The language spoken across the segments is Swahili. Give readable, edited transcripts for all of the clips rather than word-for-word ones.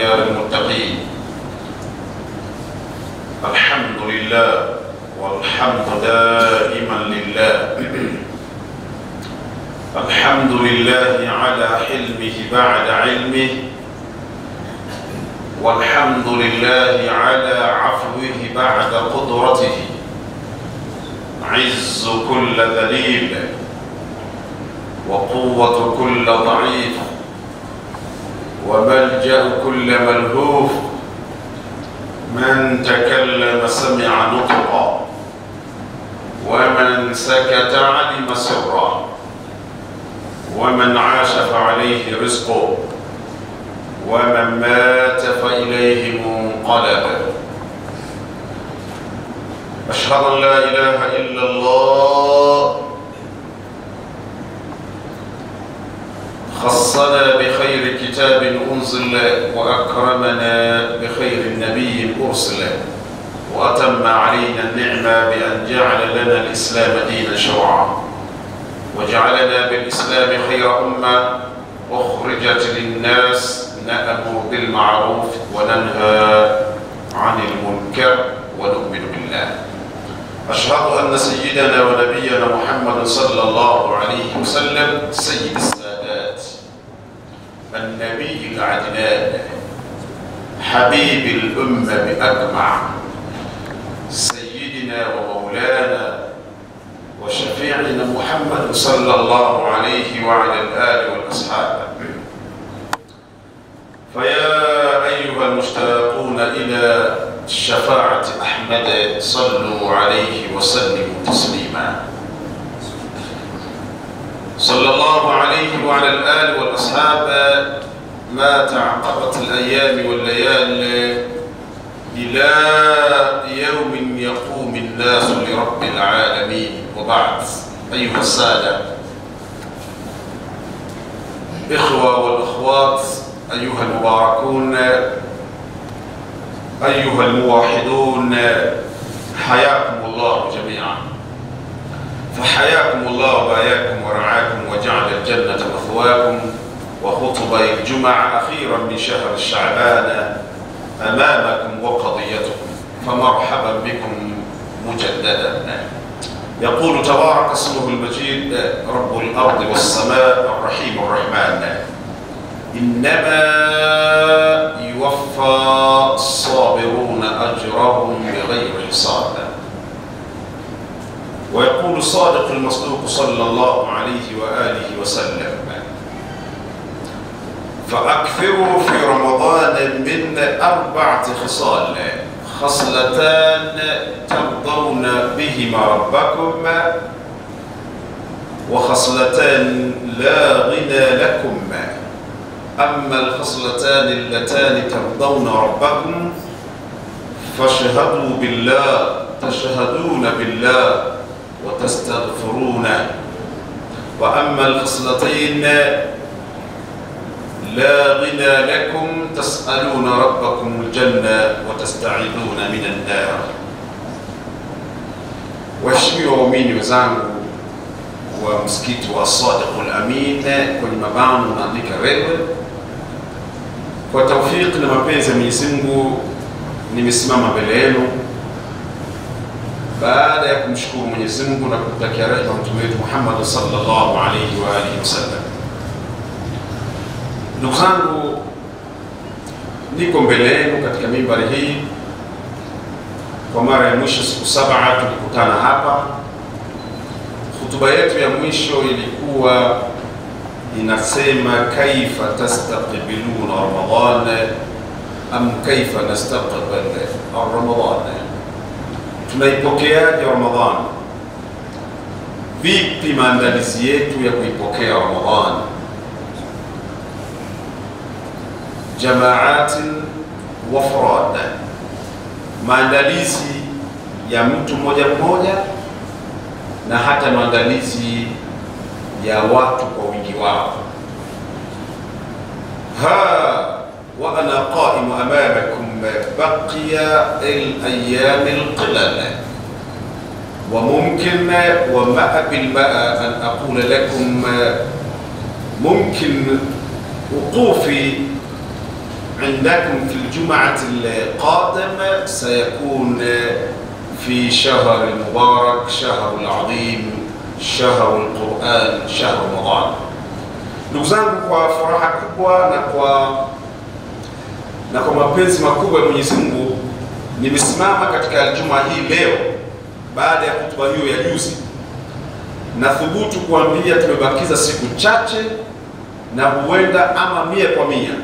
ديار المتقين. الحمد لله والحمد دائما لله. الحمد لله على حلمه بعد علمه، والحمد لله على عفوه بعد قدرته. عز كل ذليل وقوة كل ضعيف وملجأ كل ملهوف. من تكلم سمع نطقا، ومن سكت علم سرا، ومن عاش فعليه رزقه، ومن مات فإليه منقلب. أشهد أن لا إله إلا الله، خصنا بخير كتاب أنزل، وأكرمنا بخير نبي أرسل، وأتم علينا النعمة بأن جعل لنا الإسلام دينا شرعا، وجعلنا بالإسلام خير أمة أخرجت للناس، نأمر بالمعروف وننهى عن المنكر ونؤمن بالله. أشهد أن سيدنا ونبينا محمد صلى الله عليه وسلم سيد السادات، النبي العدنان، حبيب الأمة بأجمع، سيدنا ومولانا وشفيعنا محمد صلى الله عليه وعلى الآل والأصحاب. فيا أيها المشتاقون إلى شفاعة أحمد صلوا عليه وسلموا تسليما. صلى الله عليه وعلى الآل والأصحاب. ما تعقبت الأيام والليالي إلى يوم يقوم الناس لرب العالمين، وبعد. أيها السادة، إخوة والأخوات، أيها المباركون، أيها الموحدون، حياكم الله جميعا. فحياكم الله وباياكم ورعاكم وجعل الجنة مثواكم. وخطبة الجمعة أخيرا من شهر شعبان أمامكم وقضيتكم، فمرحبا بكم مجددا. يقول تبارك اسمه المجيد رب الأرض والسماء الرحيم الرحمن: إنما يوفى الصابرون أجرهم بغير حساب. ويقول الصادق المصدوق صلى الله عليه وآله وسلم: فأكثروا في رمضان من 4 خصال: خصلتان ترضون بهما ربكم، وخصلتان لا غنى لكم. أما الخصلتان اللتان ترضون ربكم فاشهدوا بالله، تشهدون بالله وتستغفرونه. وأما الخصلتين لا غنى لكم تسألون ربكم الجنة وتستعيذون من النار. Waheshimiwa waumini wenzangu wa msikiti wa Sadiqul Amin, kwenye mabano naandika rewe, kwa taufiki na mapenzi ya Mwenyezi Mungu nimesimama mbele yenu baada ya kumshukuru Mwenyezi Mungu na kumtakia rehema mtume wetu Muhammad sallallahu alayhi wa alihi wasallam. Ndugu zangu, niko mbele yenu katika mimbari hii kwa mara ya mwisho. Siku 7 tulikutana hapa. Hutuba yetu ya mwisho ilikuwa inasema kaifa tastaqbiluna Ramadhan am kaifa nastaqbal Ramadhan, tunaipokeaje Ramadhan? Vipi maandalizi yetu ya kuipokea Ramadhan? Jamaatin wa furada, maandalizi ya mtu mmoja mmoja na hata maandalizi ya watu kwa wingi wao. wa ana qaimu amamakum baqiya al-ayyam al-qilal, wa mumkin wa ma'a bil ma'a an aqula lakum mumkin wuqufi عندكم في الجمعة القادمة سيكون في شهر المبارك، شهر العظيم، شهر القرآن، شهر رمضان. Ndugu zangu, kwa furaha kubwa na kwa mapenzi makubwa ya Mwenyezi Mungu, nimesimama katika Ijumaa hii leo baada ya hutuba hiyo ya juzi, na thubutu kuambia tumebakiza siku chache na huenda ama 100%.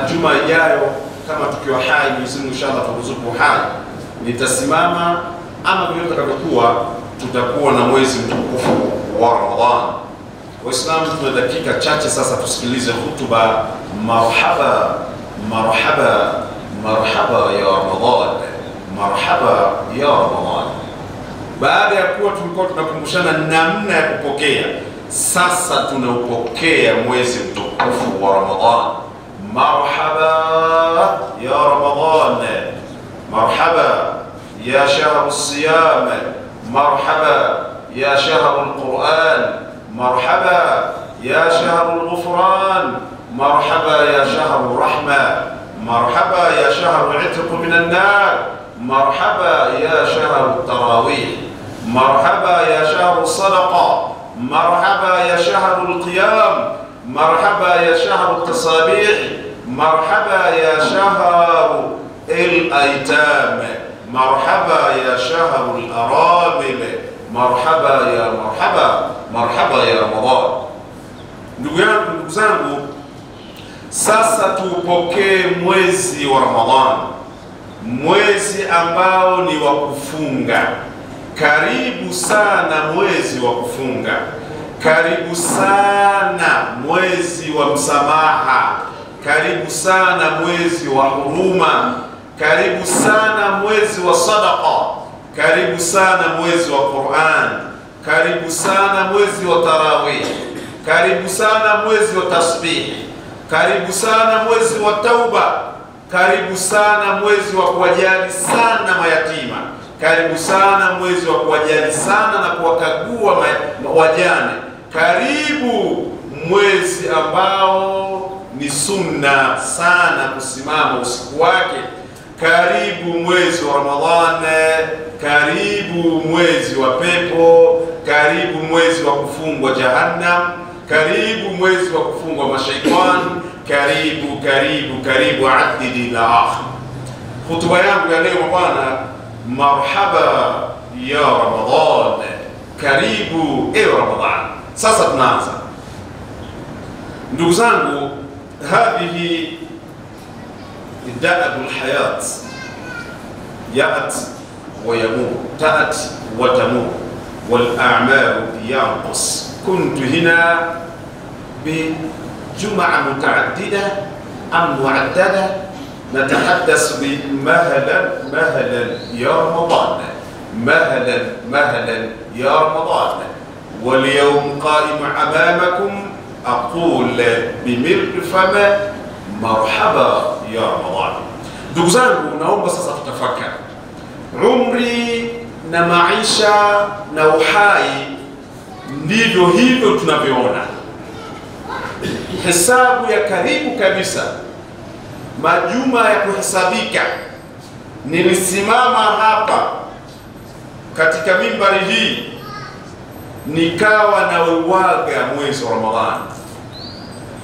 Ijumaa ijayo kama tukiwa hai, Mwenyezi Mungu inshallah turuzuku hai, nitasimama ama vile tutakavyokuwa, tutakuwa na mwezi mtukufu wa Ramadhan. Waislamu, tuna dakika chache sasa tusikilize hutuba. Marhaba marhaba marhaba ya Ramadhan, marhaba ya Ramadhan. Baada ya kuwa tulikuwa tunakumbushana namna ya kupokea, sasa tunaupokea mwezi mtukufu wa Ramadhan. Marhaba ya Ramadhan, marhaba ya shahr as-siyam, marhaba ya shahr al-Quran, marhaba ya shahr al-Ghufran, marhaba ya shahr al-Rahma, marhaba ya shahr al-'itq min an-nar, marhaba ya shahr al-Tarawih, marhaba ya shahr al-Sadaqa, marhaba ya shahr al-Qiyam, marhaba ya shahr al-Tasabih, marhaba ya shahr al-Aitam, marhaba ya shahr al-Aramil, marhaba ya marhaba ya Ramadhan. Ndugu zangu, sasa tupokee mwezi wa Ramadhan, mwezi ambao ni wa kufunga. Karibu sana mwezi wa kufunga, karibu sana mwezi wa msamaha, karibu sana mwezi wa huruma, karibu sana mwezi wa sadaqa, karibu sana mwezi wa Qur'an, karibu sana mwezi wa tarawih, karibu sana mwezi wa tasbih, karibu sana mwezi wa tauba, karibu sana mwezi wa kuwajali sana mayatima, karibu sana mwezi wa kuwajali sana na kuwakagua wajane, karibu mwezi ambao ni sunna sana kusimama usiku wake, karibu mwezi wa Ramadhani, karibu mwezi wa pepo, karibu mwezi wa kufungwa jahannam, karibu mwezi wa kufungwa mashaitani, karibu karibu karibu adidi la akhir. Hutuba yangu ya leo bwana, marhaba ya Ramadhan, karibu ewe Ramadhan. Sasa tunaanza ndugu zangu, hadhihi da'abul hayat, ya'at wa yamut, ta'at wa tamut, wal a'malu yanqus. كنت هنا بجمعة متعددة أم معددة نتحدث بمهلا مهلا يا رمضان، مهلا مهلا يا رمضان. واليوم قائم أمامكم أقول بملء فم مرحبا يا رمضان. ndugu zangu, naomba sasa tutafakari. Umri na maisha na uhai ndivyo hivyo tunavyoona. Hesabu ya karibu kabisa, majuma ya kuhesabika. Nilisimama hapa katika mimbari hii nikawa na uwaga mwezi wa Ramadhani,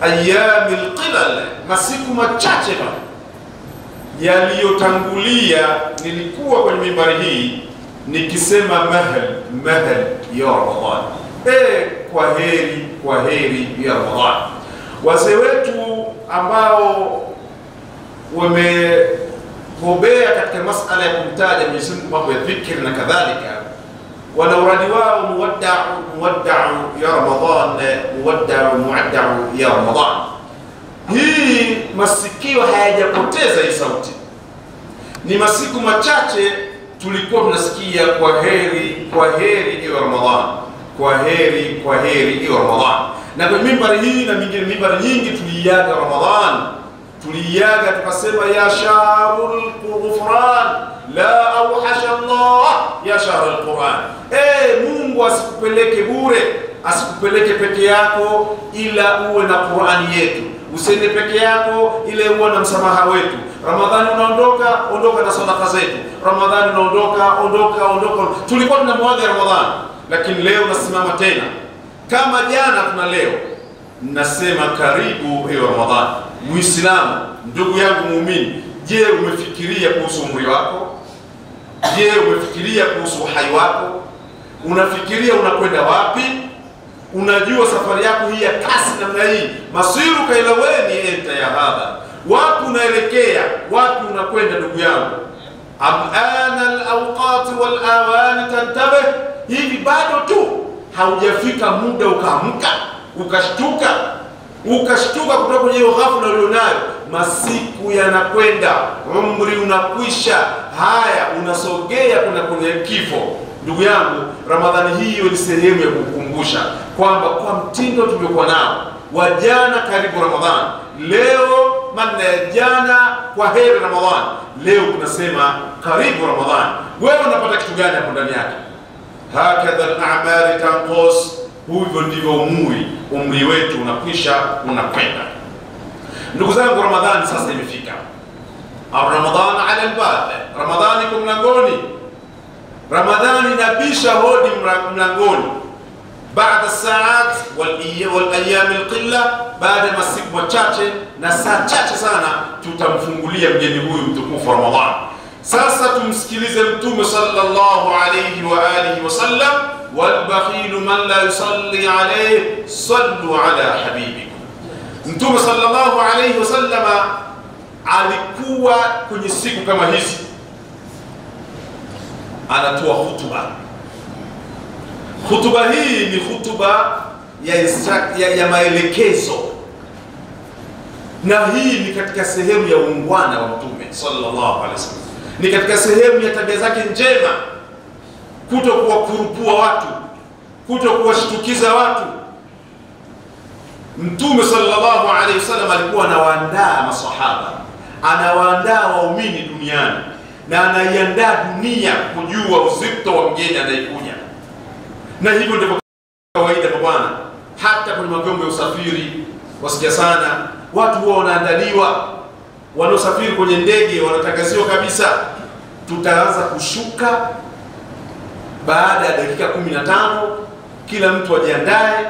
ayyamil qilal, masiku machache yaliyotangulia, nilikuwa kwenye mimbari hii nikisema mahal ya Ramadhani. Kwa heri ya Ramadhani. Wazee wetu ambao wamebobea katika masala ya kumtaja Mwenyezi Mungu, mambo ya dhikri na kadhalika, wana uradi wao, muwadda'u ya Ramadhan, muwadda'u ya Ramadhan. Hii masikio hayajapoteza hii sauti. Ni masiku machache tulikuwa tunasikia kwa heri ya Ramadhan, kwa heri ya Ramadhan. Na kwa mimbari hii na mimbari nyingi tuliaga Ramadhan, tuliaga tukasema ya shahrul Ghufran la awhasha Allah ya shahrul Quran. Mungu asikupeleke bure, asikupeleke peke yako, ila uwe na Qur'ani yetu. usiende peke yako, ile huwa na msamaha wetu. Ramadhani unaondoka, ondoka na sadaka zetu. Ramadhani unaondoka, ondoka. Tulikuwa tunamwaga Ramadhani, lakini leo nasimama tena kama jana tuna leo, nasema karibu ewe Ramadhani. Muislamu, ndugu yangu muumini, je, umefikiria kuhusu umri wako? Je, umefikiria kuhusu uhai wako? Unafikiria unakwenda wapi? Unajua safari yako hii ya kasi namna hii, masiru kailaweni enta ya hadha, wapi unaelekea, wapi unakwenda ndugu yangu? Amana al-awqat wal awani tantabih. Hivi bado tu haujafika muda ukaamka, ukashtuka kutoka kwenye hiyo ghafla ulionayo. Masiku yanakwenda, umri unakwisha, haya unasogea kuna kwenye kifo. Ndugu yangu, Ramadhani hii ni sehemu ya kukumbusha kwamba kwa mtindo tuliokuwa nao wa jana, karibu Ramadhani, leo manna ya jana, kwa heri Ramadhani, leo tunasema karibu Ramadhani. Wewe unapata kitu gani hapo ndani yake? Hakadha al-a'mali tanqus, hivyo ndivyo umri wetu unakwisha, unakwenda. Ndugu zangu, Ramadhani sasa imefika. Ramadhani ala al-bab, Ramadhani iko mlangoni. Ramadhani inabisha hodi mlangoni. Baada saat wal ayyam al-qilla, baada masiku machache na saa chache sana tutamfungulia mgeni huyu mtukufu Ramadhani. Sasa tumsikilize Mtume sallallahu alayhi wa alihi wasallam, wal bakhilu man la yusalli alayhi sallu ala habibikum. Mtume sallallahu alayhi wasallam alikuwa kwenye siku kama hizi anatoa hutuba. Hutuba hii ni hutuba ya maelekezo, na hii ni katika sehemu ya uungwana wa Mtume sallallahu alaihi wasallam, ni katika sehemu ya tabia zake njema, kutokuwakurupua watu, kutokuwashtukiza watu. Mtume sallallahu alaihi wasallam alikuwa anawaandaa masahaba, anawaandaa waumini duniani, na anaiandaa dunia kujua uzito wa mgeni anayekuja. Na hivyo ndivyo kawaida kwa Bwana. Hata kwenye vyombo vya usafiri wasikia sana watu huwa wanaandaliwa, wanaosafiri kwenye ndege wanatangaziwa kabisa, tutaanza kushuka baada ya dakika 15, kila mtu ajiandae,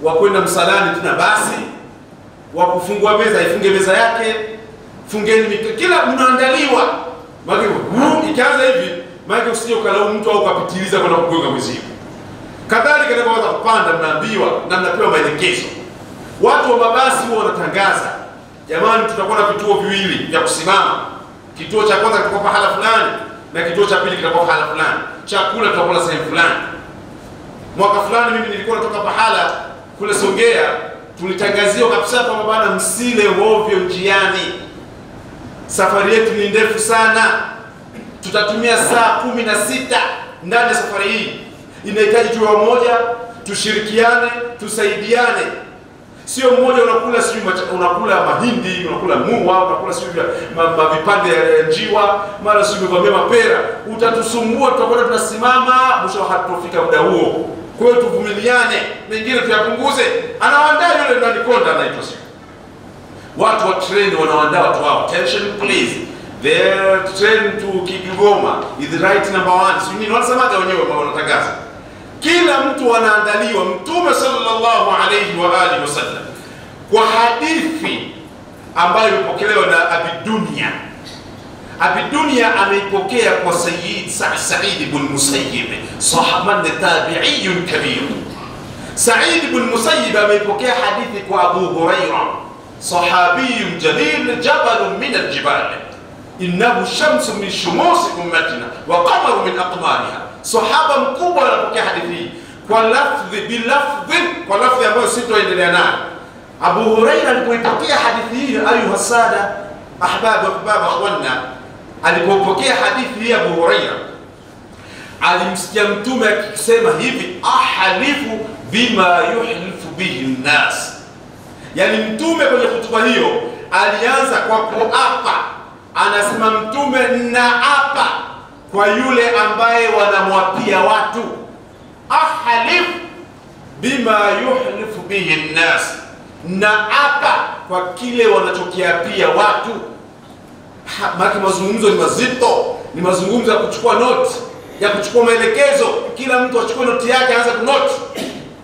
wakwenda msalani tuna basi, wakufungua meza ifunge meza yake, fungeni kila mnaandaliwa. Maana ikianza hivi, maana usije ukalaumu mtu au ukapitiliza kwenda kugonga mzigo. Kadhalika ndipo watu kupanda mnaambiwa na mnapewa maelekezo. Watu wa mabasi huwa wanatangaza, jamani, tutakuwa na vituo viwili vya kusimama. Kituo cha kwanza kitakuwa pahala fulani na kituo cha pili kitakuwa pahala fulani. Chakula tutakula sehemu fulani. Mwaka fulani mimi nilikuwa natoka pahala kule Songea, tulitangaziwa kabisa kwamba bwana, msile ovyo njiani. Safari yetu ni ndefu sana. Tutatumia saa 16 ndani ya safari hii. Inahitaji tuwe wamoja, tushirikiane, tusaidiane. Sio mmoja unakula unakula mahindi, unakula muwa, unakula vipande ya njiwa, mara umevamia mapera. Utatusumbua, tutakwenda tunasimama, mwisho hatutofika muda huo. Kwa hiyo tuvumiliane, mengine tuyapunguze. Anawaandaa yule ndani konda anaitwa sio. Watu wa train wanaandaa watu wao. Attention please. The train to Kigoma is the right number 1. Sio nini wanasemaga wenyewe wanatangaza. Kila mtu anaandaliwa. Mtume sallallahu alayhi wa alihi wasallam kwa hadithi ambayo imepokelewa na Abi Dunya ameipokea kwa Sa'id ibn Musayyib, sahaban tabi'iyyun kabir. Sa'id ibn Musayyib ameipokea hadithi kwa Abu Hurairah, sahabiyyun jalil, jabalun min al-jibal, innahu shamsun min shumusi ummatina wa qamarun min aqmariha. Sahaba mkubwa anapokea hadithi hii kwa lafdhi ambayo sitoendelea nayo. Abu Hurairah alipopokea hadithi hii, ayuha sada ahbab akhwanna, alipopokea hadithi hii Abu Hurairah alimsikia Mtume akisema hivi, ahalifu bima yuhlifu bihi nnas. Yani Mtume kwenye hutuba hiyo alianza kwa kuapa. Anasema Mtume, naapa kwa yule ambaye wanamwapia watu. Ahalif bima yuhlifu bihi nnas, na hapa kwa kile wanachokiapia watu. Maki mazungumzo ni mazito, ni mazungumzo ya kuchukua noti, ya kuchukua maelekezo. Kila mtu achukue noti yake, aanze kunoti.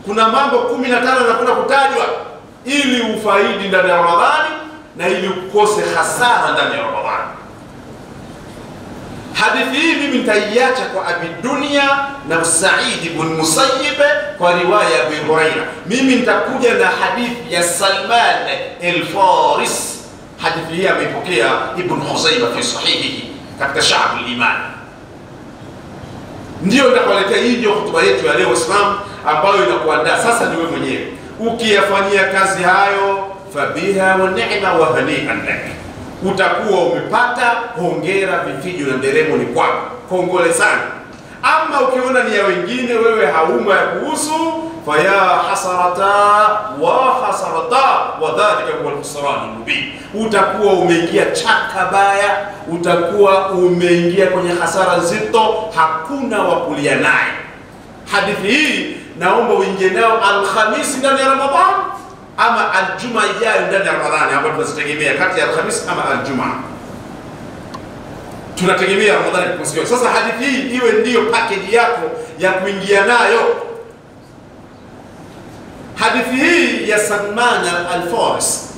Kuna mambo 15 yanakwenda kutajwa ili ufaidi ndani ya Ramadhani na ili ukose hasara ndani ya Ramadhani. Hadithi hii mimi nitaiacha kwa Abi Dunya na Sa'id ibn Musayyib kwa riwaya ya Abi Hurairah. Mimi nitakuja na hadithi ya Salman al-Faris. Hadithi hii ameipokea Ibn Khuzaimah fi sahihihi katika Shu'ab al-Iman. Ndio nitakuletea, hii ndio hotuba yetu ya leo Islam, ambayo inakuandaa sasa ni wewe mwenyewe. Ukiyafanyia kazi hayo, fabiha wa ni'ma wa hani'an lak, utakuwa umepata hongera, vifijo na nderemo ni kwako, kongole sana. Ama ukiona ni ya wengine, wewe hauma ya kuhusu, faya hasarata wa hasarata wa dhalika huwa al-khusran al-mubin. Utakuwa umeingia chaka baya, utakuwa umeingia kwenye hasara nzito, hakuna wa kulia naye. Hadithi hii naomba uingie nao Alhamisi ndani ya Ramadhani ama Aljuma ijayo ndani ya Ramadhani. Hapo tunazitegemea kati ya Alhamisi ama Aljuma, tunategemea Ramadhani kusikia. Sasa hadithi hii iwe ndiyo package yako ya kuingia nayo. Hadithi hii ya Salman al-Faris,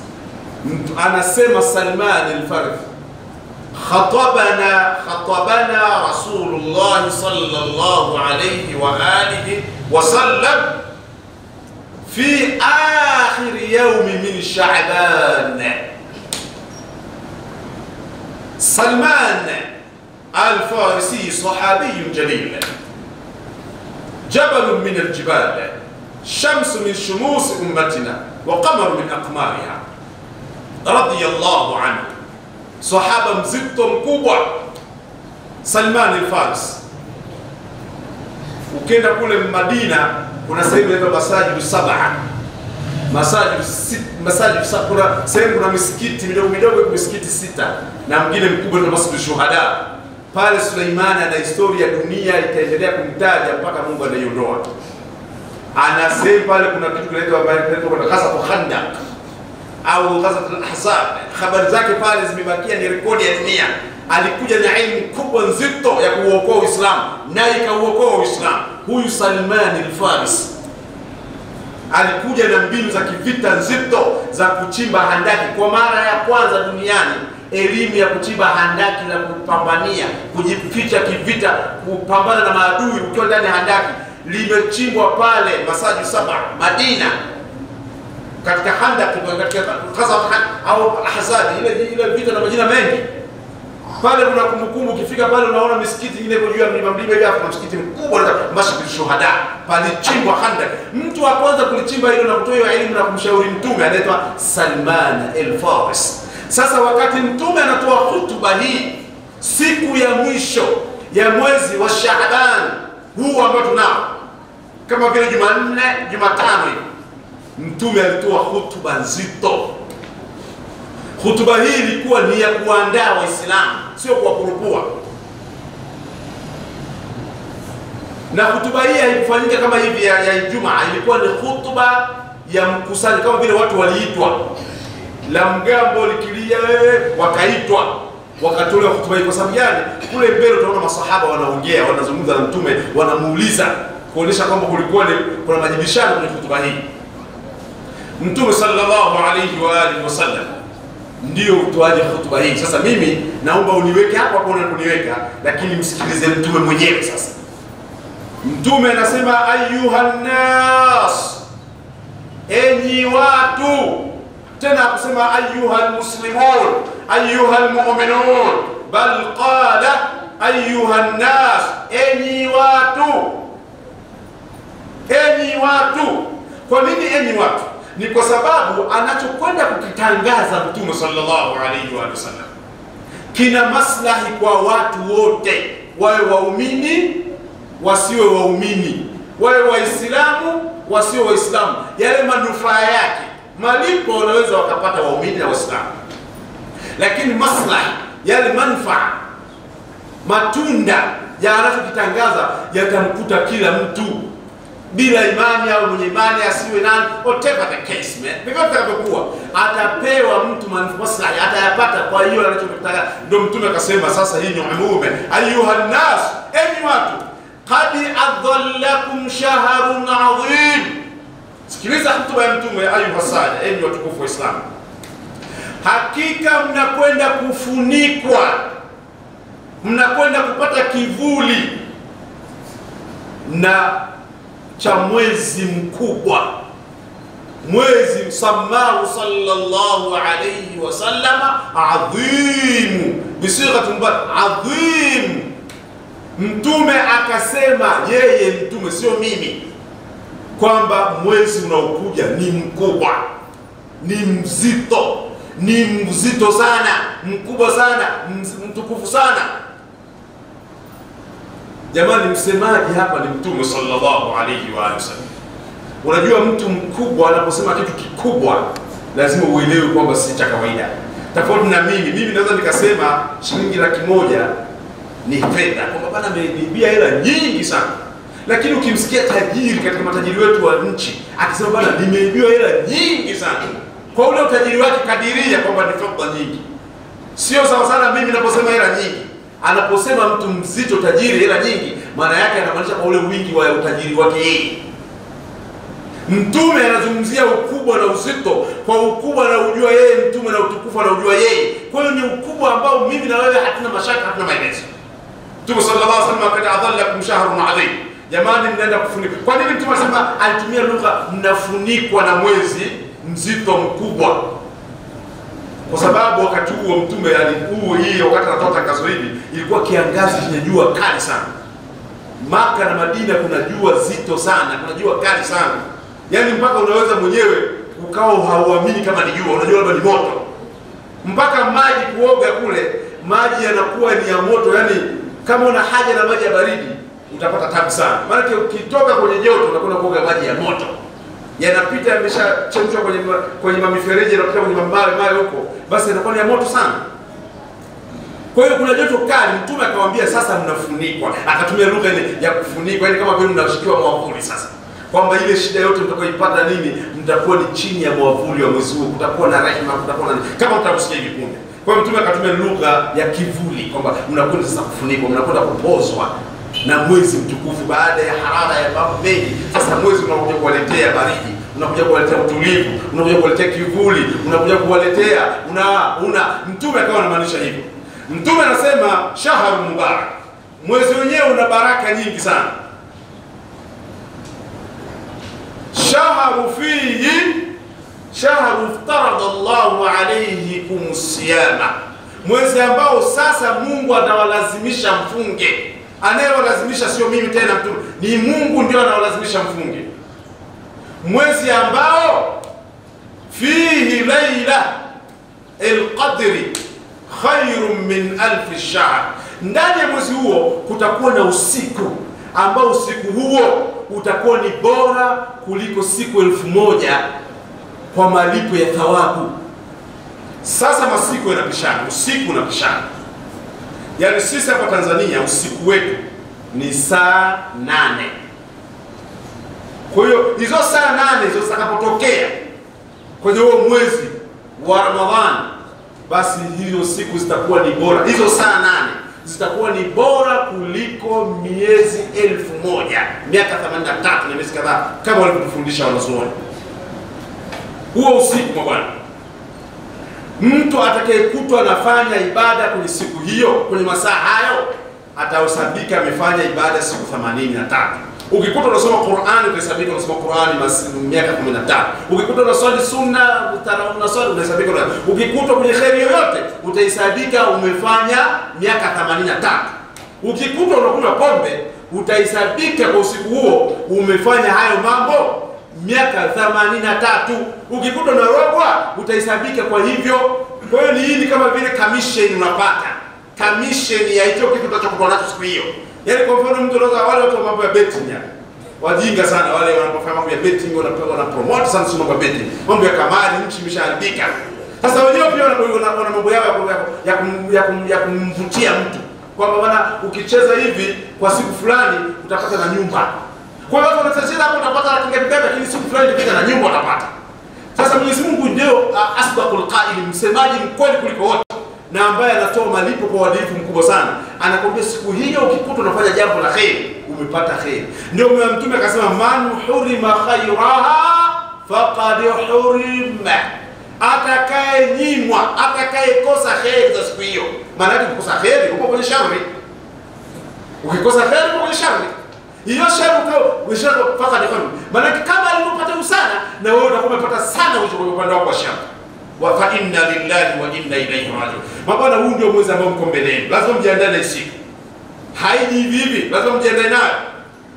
anasema Salman al-Faris, khatabana Rasulullah sallallahu alayhi wa alihi wa sallam fi akhir yawm min Sha'ban. Salman al-Farisi sahabi jalil, jabal min al-jibal, shams min shumus ummatina wa qamar min aqmariha, radiyallahu anhu. Sahaba mzito mkubwa Salman al-Farisi. Ukienda kule Madina kuna sehemu inaitwa Masajid Sab'a, Masajid Sab'a. Kuna sehemu, kuna misikiti midogo midogo, misikiti 6 na mwingine mkubwa ni Masjid Shuhada. Pale Suleimani ana historia ya dunia itaendelea kumtaja mpaka Mungu anaiondoa. Anasema pale kuna kitu kinaitwa Ghazwat Khandaq au Ghazwat al-Ahzab. Habari zake pale zimebakia ni rekodi ya dunia. Alikuja na elimu kubwa nzito ya kuuokoa Uislamu na ikauokoa Uislamu. Huyu Salman al-Farisi alikuja na mbinu za kivita nzito za kuchimba handaki kwa mara ya kwanza duniani. Elimu ya kuchimba handaki na kupambania, kujificha kivita, kupambana na maadui ukiwa ndani ya handaki, limechimbwa pale Masajid Sab'a Madina, katika handaki, katika Ghazwat au Ahzab, ile vita na majina mengi. Pale kuna kumbukumbu, ukifika pale unaona misikiti ile iko juu ya mlima hivi, hapo msikiti mkubwa na Masjid Shuhada, pale chimbwa handaki. Mtu wa kwanza kulichimba hilo na kutoa elimu na kumshauri Mtume anaitwa Salman al-Faris. Sasa wakati Mtume anatoa hutuba hii siku ya mwisho ya mwezi wa Shaaban huu ambao tunao, kama vile Jumanne, Jumatano, Mtume alitoa hutuba nzito. Hutuba hii ilikuwa ni ya kuandaa Waislamu, sio kuwakurupua. Na hutuba hii haikufanyika kama hivi ya Ijumaa, ilikuwa ni hutuba ya mkusanyo, kama vile watu waliitwa, la mgambo likilia wakaitwa, wakatolewa hutuba hii. Kwa sababu gani? Kule mbele utaona masahaba wanaongea, wanazungumza na Mtume, wanamuuliza, kuonesha kwamba kulikuwa kuna majibishano kwenye hutuba hii. Mtume sallallahu alayhi wa alihi wasallam ndio utoaje hutuba hii. Sasa mimi naomba uniweke hapo hapo unaponiweka, lakini msikilize Mtume mwenyewe. Sasa Mtume anasema, ayuhan nas, enyi watu. Tena akusema ayuhal muslimun, ayuhal mu'minun, bal qala ayuhan nas, enyi watu, enyi watu. Kwa nini enyi watu? Ni kwa sababu anachokwenda kukitangaza Mtume sallallahu alaihi wa sallam kina maslahi kwa watu wote, wawe waumini wasiwe waumini, wawe waislamu wasiwe waislamu. Yale manufaa yake, malipo wanaweza wakapata waumini na waislamu, lakini maslahi, yale manufaa, matunda ya anachokitangaza yatamkuta kila mtu. bila imani au mwenye imani asiwe nani, whatever the case man, vyovyote atakavyokuwa, atapewa mtu maslahi, atayapata. Kwa hiyo anachotaka ndio Mtume akasema, sasa hii ni umume, ayuha nas, enyi watu, qad adhallakum shahrun adhim. Sikiliza hotuba ya Mtume, ayuha sada, enyi watukufu wa Islam, hakika mnakwenda kufunikwa, mnakwenda kupata kivuli na cha mwezi mkubwa, mwezi msamahu sallallahu alayhi wasallama adhimu, bisighatin adhim. Mtume akasema, yeye Mtume, sio mimi, kwamba mwezi unaokuja ni mkubwa, ni mzito sana, mkubwa sana, mtukufu sana. Jamani, msemaji hapa ni Mtume sallallahu alayhi wa sallam. Unajua mtu mkubwa anaposema kitu kikubwa lazima uelewe kwamba si cha kawaida. Tofauti na mimi naweza nikasema shilingi 100,000 ni fedha, kwamba bana ameibia hela nyingi sana. Lakini ukimsikia tajiri katika matajiri wetu wa nchi akisema bana nimeibiwa hela nyingi sana, kwa ule utajiri wake kadiria kwamba ni fedha nyingi. Sio sawa sana mimi ninaposema hela nyingi. Anaposema mtu mzito tajiri hela nyingi, maana yake anamaanisha kwa ule wingi wa utajiri wake yeye. Mtume anazungumzia ukubwa na uzito, kwa ukubwa na ujua yeye Mtume, na utukufu na ujua yeye. Kwa hiyo ni ukubwa ambao mimi na wewe hatuna mashaka, hatuna maelezo. Mtume sallallahu alaihi wasallam akata adhallakum shahrun adhim. Jamani, mnaenda kufunikwa. Kwa nini Mtume anasema, alitumia lugha mnafunikwa na mwezi mzito mkubwa? Kwa sababu wakati huo Mtume hii wakati anatoa tangazo hili ilikuwa kiangazi chenye jua kali sana. Maka na Madina kuna jua zito sana, kuna jua kali sana. Yaani mpaka unaweza mwenyewe ukao hauamini kama ni jua, unajua labda ni moto. Mpaka maji kuoga kule, maji yanakuwa ni ya moto, yani kama una haja na maji ya baridi utapata tabu sana. Maana ukitoka kwenye joto unakwenda kuoga maji ya moto. Yanapita yameshachemshwa kwenye mamifereji, yanapita kwenye mawe huko, basi inakuwa ni ya moto sana. Kwa hiyo kuna joto kali. Mtume akamwambia sasa mnafunikwa, akatumia lugha ya kufunikwa, yani kama vile mnashikiwa mwavuli sasa, kwamba ile shida yote mtakayoipata nini, mtakuwa ni chini ya mwavuli wa mwezi huu, kutakuwa na rehema, kutakuwa na kama mtakusikia hivi punde. Kwa hiyo Mtume akatumia lugha ya kivuli, kwamba mnakwenda sasa kufunikwa, mnakwenda kupozwa na mwezi mtukufu baada ya harara ya mambo mengi. Sasa mwezi unakuja kuwaletea baridi, unakuja kuwaletea utulivu, unakuja kuwaletea kivuli, unakuja kuwaletea Mtume akawa anamaanisha hivyo. Mtume anasema shahru mubarak, mwezi wenyewe una baraka nyingi sana. Shahru fihi shahru iftarada Allahu alayhikum siyama, mwezi ambao sasa Mungu atawalazimisha mfunge. Anayewalazimisha sio mimi tena Mtume, ni Mungu ndio anawalazimisha mfunge. Mwezi ambao fihi laila alqadri khairun min alf shahr, ndani ya mwezi huo kutakuwa na usiku ambao usiku huo utakuwa ni bora kuliko siku 1000 kwa malipo ya thawabu. Sasa masiku yanapishana, usiku unapishana. Yaani sisi hapa Tanzania usiku wetu ni saa 8. Kwa hiyo hizo saa 8 hizo zitakapotokea kwenye huo mwezi wa Ramadhani, basi hizo siku zitakuwa ni bora, hizo saa 8 zitakuwa ni bora kuliko miezi 1000, miaka 83 na miezi kadhaa, kama walivyofundisha wanazuoni. Huo usiku kwa bwana, mtu atakayekutwa anafanya ibada kwenye siku hiyo, kwenye masaa hayo, atahesabika amefanya ibada siku 83. Ukikuta unasoma Qur'ani utahesabika unasoma Qur'ani miaka 15. Ukikuta unaswali sunna unaswali utahesabika. Ukikuta kwenye khairi yoyote utahesabika umefanya miaka 83. Ukikuta unakunywa pombe utahesabika kwa usiku huo umefanya hayo mambo miaka 83. Ukikuta unarogwa utahesabika kwa hivyo. Kwa hiyo ni hii kama vile commission unapata. Commission ya hicho kitu utakachokuwa nacho siku hiyo. Yaani kwa mfano mtu anaweza, wale watu wa mambo ya betting ya wajinga sana, wale wanapofanya mambo ya betting wana promote sana mambo ya betting. Mambo ya kamari, nchi imeshaharibika. Sasa wenyewe pia wana mambo yao ya kumvutia mtu. Kwamba bwana ukicheza hivi kwa siku fulani utapata na nyumba. Kwa hiyo wanatacheza hapo, utapata laki ngapi, lakini siku fulani ikifika na nyumba utapata. Sasa Mwenyezi Mungu ndio asbaqul qail, msemaji mkweli kuliko wote, na ambaye anatoa malipo kwa uadilifu mkubwa sana. Anakwambia siku hiyo ukikuta unafanya jambo la khair, umepata khair. Ndio Mtume akasema, man hurima khairaha faqad hurima, atakaye nyimwa, atakaye kosa khair za siku hiyo. Maana yake kukosa khair uko kwenye shari, ukikosa khair uko kwenye shari. Hiyo shari ukishaka faqad hurima, maana yake kama alipopata usana, na wewe utakuwa umepata sana upande wako wa shari. Wa fa inna lillahi wa inna ilayhi raji'un. Mabwana, huu ndio mwezi ambao mko mbeleni, lazima mjiandae na siku. Haiji hivi hivi, lazima mjiandae nayo,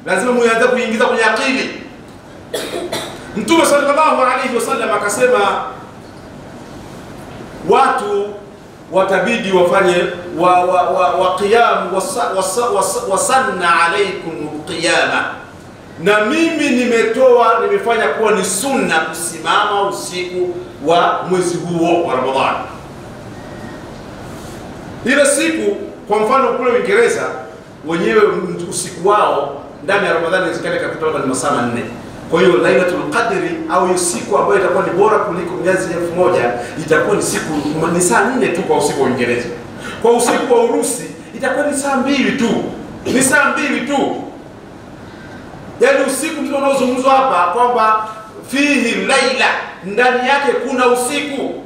lazima muanze kuingiza kwenye akili. Mtume sallallahu alayhi wasallam akasema watu watabidi wafanye wa qiyam wa sanna alaykum qiyama, na mimi nimefanya kuwa ni sunna kusimama usiku wa mwezi huo wa Ramadhani. Ile siku kwa mfano kule Uingereza wenyewe usiku wao ndani ya Ramadhani inawezekana ikapita ni masaa 4. Kwa hiyo Lailatul Qadri au siku ambayo itakuwa ni bora kuliko miezi 1000 itakuwa ni siku ni saa 4 tu kwa usiku wa Uingereza. Kwa usiku wa Urusi itakuwa ni saa 2 tu. Ni saa 2 tu. Yaani usiku ndio unaozungumzwa hapa kwamba fihi laila, ndani yake kuna usiku.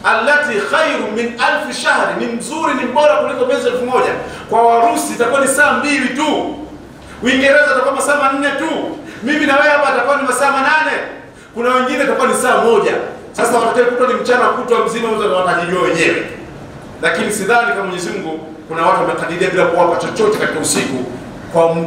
Allati khairu min alf shahr, ni mzuri, ni bora kuliko miezi 1000. Kwa Warusi itakuwa ni saa 2 tu. Uingereza itakuwa masaa 4 tu. Mimi na wewe hapa itakuwa ni masaa 8. Kuna wengine itakuwa ni saa 1. Sasa watakayokuta ni mchana kutwa mzima, watajijua wenyewe. Lakini sidhani kama Mwenyezi Mungu kuna watu wamekadiria bila kuwapa chochote katika usiku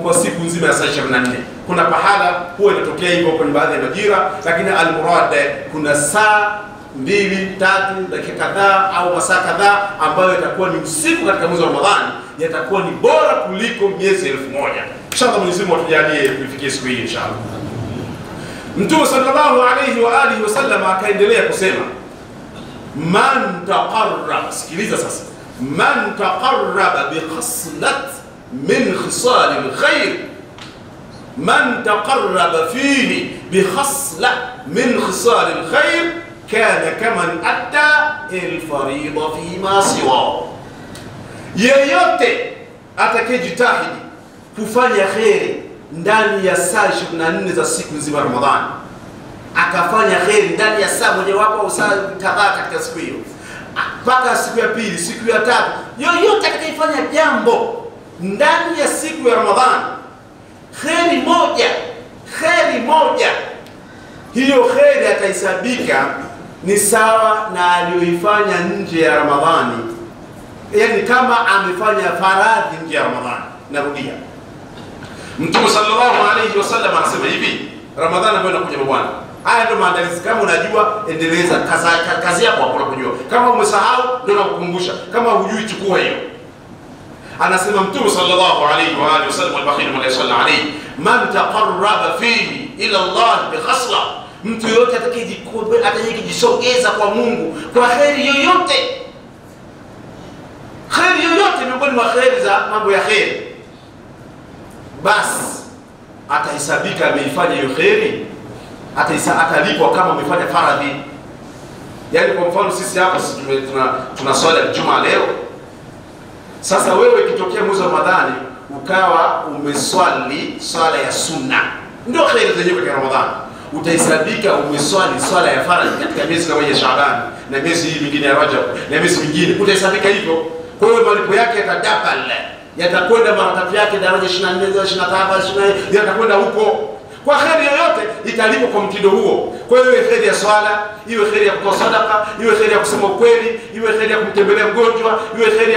kwa siku nzima ya saa 24. Kuna pahala huwa inatokea hivyo kwenye baadhi ya majira, lakini almurad kuna saa 2, 3 dakika kadhaa au masaa kadhaa ambayo itakuwa ni usiku katika mwezi wa Ramadhani, yatakuwa ni bora kuliko miezi 1000. Inshallah Mwenyezi Mungu atujalie kufikia siku hii inshallah. Mtume sallallahu alayhi wa alihi wasallam akaendelea kusema, man taqarraba, sikiliza sasa, man taqarraba bi khaslat min khisal alkhair, man taqarraba fihi bi khasla min khisal alkhair kana kaman adda alfarida fi ma siwa. Yeyote atakayejitahidi kufanya khairi ndani ya saa 24 za siku nzima ya Ramadhani, akafanya khairi ndani ya saa mojawapo au saa kadhaa katika siku hiyo, mpaka siku ya pili, siku ya tatu, yoyote atakayefanya jambo ndani ya siku ya Ramadhani, khairi moja, hiyo khairi ataisabika ni sawa na aliyoifanya nje ya Ramadhani. Yani kama amefanya faradhi nje ya Ramadhani. Narudia, Mtume sallallahu alayhi wasallam anasema hivi, Ramadhani ambayo inakuja bwana, haya ndio maandalizi. Kama unajua endeleza kazi yako hapo unapojua. Kama umesahau ndio nakukumbusha. Kama hujui chukua hiyo. Anasema Mtume sallallahu alayhi wa alihi wasallam, al-bakhil man yasalla alayhi man taqarraba fihi ila Allah bi khasla, mtu yote atakayejisogeza kwa Mungu kwa khairi yoyote, khairi yoyote miongoni mwa khairi za mambo ya khairi, basi atahesabika ameifanya hiyo khairi, atalipwa kama amefanya faradhi. Yaani kwa mfano sisi hapa tuna swala ya Ijumaa leo. Sasa wewe kitokea mwezi wa Ramadhani ukawa umeswali swala ya sunna, ndio khairi zenyewe katika Ramadhani, utahesabika umeswali swala ya faradhi katika miezi kama ya Shaaban na miezi hii mingine ya Rajab na miezi mingine, utahesabika hivyo. Kwa hiyo malipo yake yatadabal, yatakwenda mara tatu yake, daraja 24, 25, 20, yatakwenda huko. Kwa khairi yoyote italipwa kwa mtindo huo. Kwa hiyo iwe khairi ya swala, iwe khairi ya kutoa sadaka, iwe khairi ya kusema ukweli, iwe khairi ya kumtembelea mgonjwa, iwe khairi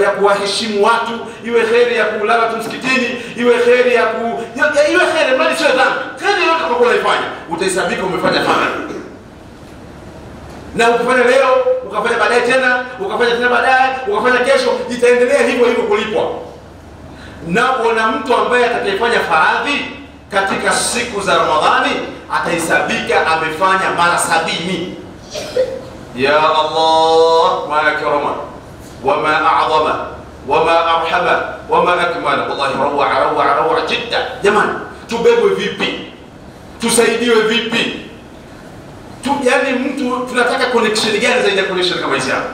ya kuwaheshimu watu, iwe khairi ya kulala tu msikitini, iwe khairi iwe khairi mali sio dhambi. Khairi yote kwa unaifanya utahesabika umefanya faradhi. Na ukifanya leo, ukafanya baadaye tena, ukafanya tena baadaye, ukafanya kesho, itaendelea hivyo hivyo kulipwa. Na kuna mtu ambaye atakayefanya faradhi katika siku za Ramadhani atahesabika amefanya mara 70. Ya Allah, ma akrama wa ma a'zama wama arhama wama akmala. Wallahi rawa jidda. Jamani, tubebwe vipi? Tusaidiwe vipi? Yani mtu tunataka connection gani zaidi ya connection kama hizi hapa?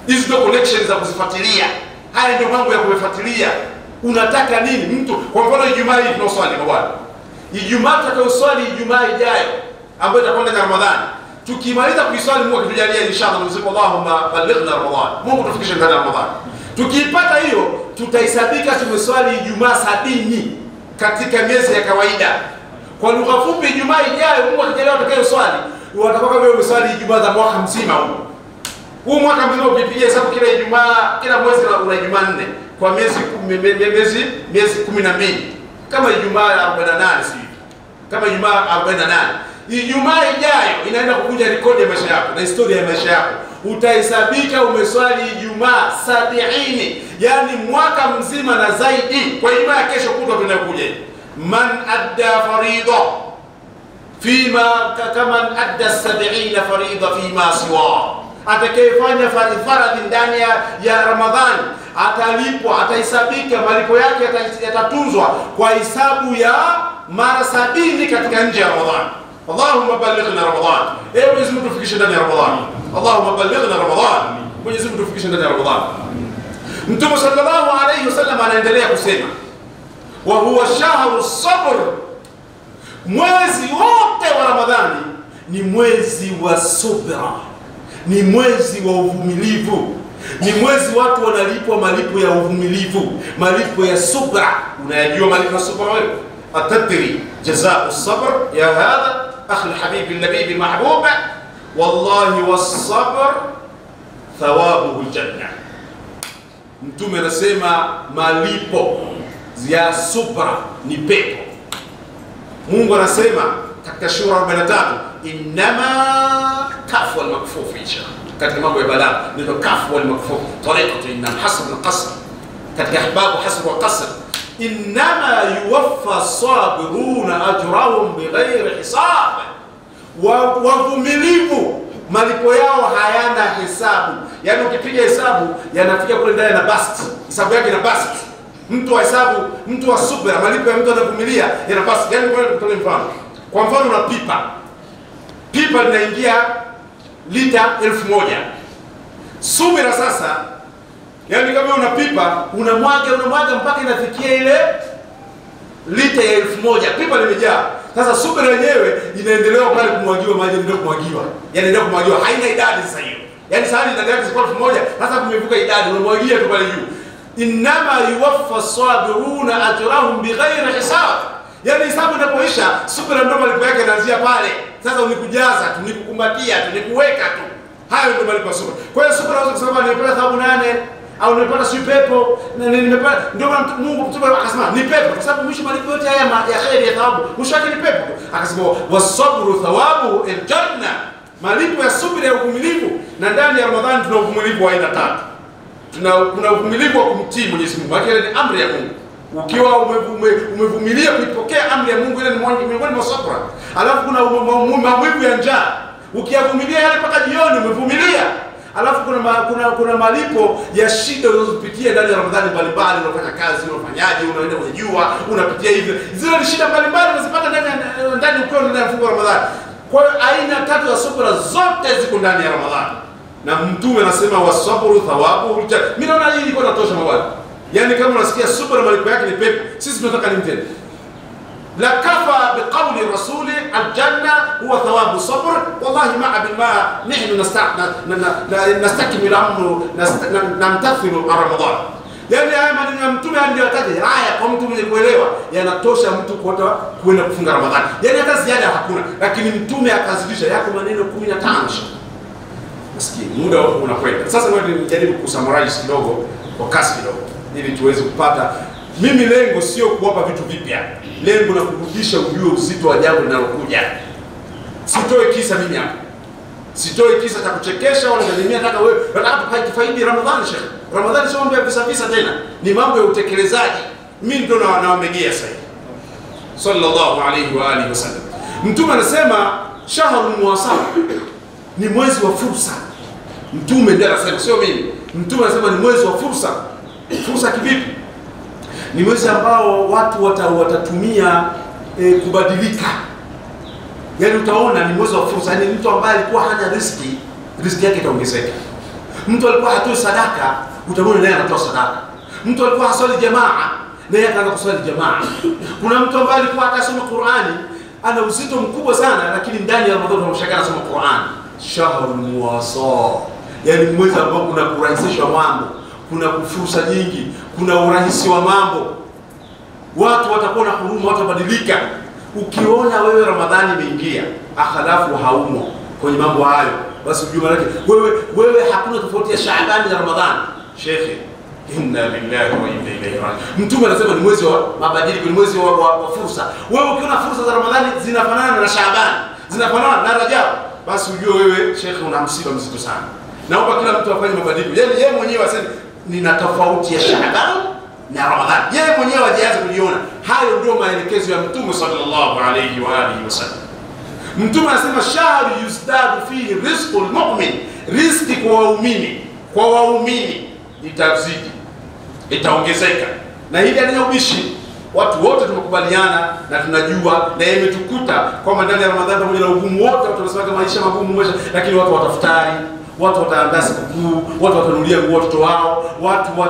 Hizi ndio connection za kuzifuatilia. Haya ndio mambo ya kufuatilia. Unataka nini mtu? Kwa mfano Ijumaa hii tunaoswali kwa bwana. Ijumaa tutakayoswali Ijumaa ijayo ambayo itakwenda na Ramadhani. Tukimaliza kuiswali Mungu akitujalia inshallah msiku Allahumma balighna Ramadhan. Mungu tufikishe ndani ya Ramadhani. Tukipata hiyo tutahesabika tumeswali Ijumaa 70 katika miezi ya kawaida. Kwa lugha fupi Ijumaa ijayo Mungu akijalia utakayoswali watakuwa wewe umeswali Ijumaa za mwaka mzima huu. Huu mwaka mzima ukipigia hesabu kila Ijumaa, kila mwezi una Ijumaa 4 kwa miezi 12. Kama Ijumaa 48 sivyo. Kama Ijumaa 48. Ijumaa ijayo inaenda kuvunja rekodi ya maisha yako na historia ya maisha yako. Utahesabika umeswali Ijumaa 70, yani mwaka mzima na zaidi. Kwa Ijumaa ya kesho kutwa tunayokuja. Man adda farida fima kama adda 70 farida fima siwa. Atakayefanya faradhi ndani ya Ramadhani atalipwa, atahesabika, malipo yake yatatunzwa kwa hisabu ya mara 70 katika nje ya Ramadhani. Allahumma balighna Ramadhan. Mwenyezi Mungu tufikishe ndani ya Ramadhani. Allahumma balighna Ramadhan. Mwenyezi Mungu tufikishe ndani ya Ramadhani. Mtume sallallahu alayhi wasallam anaendelea kusema, wa huwa shahru sabr. Mwezi wote wa Ramadhani ni mwezi wa subra. Ni mwezi wa uvumilivu. Ni mwezi watu wanalipwa malipo ya uvumilivu, malipo ya subra. Unayajua malipo ya subra wewe? Atadri jazaa as-sabr ya hadha akhi al-habib al-labib al-mahbub. Wallahi was-sabr thawabuhu al-janna. Mtume anasema malipo ya subra ni pepo. Mungu anasema katika Shura 43, innama kafu al-makfuf insha. Katika mambo ya balagha ndio kafu al-makfuf, tariqatu inna hasr al-qasr. Katika ahbabu hasr wa qasr, innama yuwaffa as-sabiruna ajrahum bighayri hisab. Wavumilivu malipo yao hayana hesabu. Yani ukipiga hesabu yanafika kule ndani na bust. Hesabu yake ina bust. Mtu wa hesabu, mtu wa subra, malipo ya mtu anavumilia yana bust. Yani kwa kutoa mfano. Kwa mfano una pipa. Pipa linaingia lita 1000. Subira sasa, yani kama una pipa unamwaga mpaka inafikia ile lita ya 1000. Pipa limejaa. Sasa subira yenyewe inaendelea pale kumwagiwa maji, ndio kumwagiwa. Yani ndio kumwagiwa, haina idadi sasa hiyo. Yani sahani ndani yake ziko 1000, sasa kumevuka idadi, unamwagia tu pale juu. Innama yuwaffa as-sabiruna ajrahum bighayri hisab. Yani hisabu inapoisha, subira ndio malipo yake yanaanzia pale. Sasa unikujaza tu, nikukumbatia tu, nikuweka tu. Hayo ndio malipo ya subira. Kwa hiyo subira unaweza kusema nimepata thawabu 8 au nimepata si pepo, nimepata, ndio Mungu mtume akasema ni pepo, kwa sababu mwisho malipo yote haya ya khairi ya thawabu mwisho wake ni pepo. Akasema wasabru thawabu aljanna, malipo ya subira ya uvumilivu. Na ndani ya Ramadhani tuna uvumilivu wa aina 3. Kuna uvumilivu wa kumtii Mwenyezi Mungu, ile ni amri ya Mungu. Ukiwa umevumilia kuipokea amri ya Mungu, ile ni miongoni mwa sabra. Alafu kuna maumivu ya njaa, ukiyavumilia yale mpaka jioni umevumilia. Alafu kuna malipo ya shida unazopitia ndani ya Ramadhani mbalimbali, unafanya kazi, unafanyaje, unaenda kwenye jua, unapitia hivyo. Zile ni shida mbalimbali unazipata ndani ukiwa ndani ya fungo la Ramadhani. Kwa hiyo aina 3 za subra zote ziko ndani ya Ramadhani. Na Mtume anasema wasabru thawabu aljanna. Mimi naona hii iko inatosha mabwana. Yani kama unasikia subra malipo yake ni pepo, sisi tunataka nini tena? La kafa biqawli rasuli aljanna huwa thawabu sabr. Wallahi ma nahnu nastakmilu amru namtathilu Ramadhan. Yani haya maneno ya Mtume ndio ataje haya kwa mtu mwenye kuelewa, yanatosha mtu kwenda kufunga Ramadhani. Yani hata ziada hakuna, lakini Mtume akazidisha yako maneno 15. Maskini muda unakwenda. Sasa ngoja nijaribu kusummarize kidogo kwa kasi kidogo ili tuweze kupata. Mimi lengo sio kuwapa vitu vipya. Lengo na kurudisha ujue uzito wa jambo linalokuja. Sitoe kisa mimi hapa. Sitoe kisa cha kuchekesha wala mimi nataka wewe nataka kufaidi Ramadhani Sheikh. Ramadhani sio mambo ya visa tena. Ni mambo ya utekelezaji. Mimi ndo naomegea sasa hivi. Sallallahu alayhi wa alihi wasallam. Mtume anasema shahrul muwasala ni mwezi wa fursa. Mtume ndiye anasema, sio mimi. Mtume anasema ni mwezi wa fursa. Fursa kivipi? Ni mwezi ambao watu watatumia kubadilika. Yaani utaona ni mwezi wa fursa. Yaani mtu ambaye alikuwa hana riziki yake itaongezeka. Mtu alikuwa hatoi sadaka, utamwona naye anatoa sadaka. Mtu alikuwa haswali jamaa, naye akaanza kuswali jamaa. Kuna mtu ambaye alikuwa atasoma Qur'ani, ana uzito mkubwa sana, lakini ndani ya Ramadhani tunamshangaa anasoma Qur'ani. Shahrul muwasa. Yaani mwezi ambao kuna kurahisishwa mambo, kuna fursa nyingi, kuna urahisi wa mambo. Watu watakuwa na huruma, watabadilika. Ukiona wewe Ramadhani imeingia, akhalafu haumo kwenye mambo hayo, basi ujue maana wewe hakuna tofauti ya Shaaban na Ramadhani. Shekhe, inna lillahi wa inna ilaihi raji'un. Mtume anasema ni mwezi wa mabadiliko, ni mwezi wa fursa. Wewe ukiona fursa za Ramadhani zinafanana na Shaaban, zinafanana na Rajab, basi ujue wewe shekhe una msiba mzito sana. Naomba kila mtu afanye mabadiliko. Yeye mwenyewe aseme nina tofauti ya Shaaban na Ramadhani. Yeye mwenyewe ajianze kujiona. Hayo ndio maelekezo ya Mtume sallallahu alayhi wa alihi wasallam. Mtume anasema shahru yuzdadu fihi rizqul mu'min, riziki kwa waumini itazidi, itaongezeka. Na hili halina ubishi. Watu wote tumekubaliana na tunajua na imetukuta kwamba ndani ya Ramadhani pamoja na ugumu wote watu wanasema maisha magumu lakini watu watafutari, watu wataandaa sikukuu, watu watanunulia nguo watoto wao, watu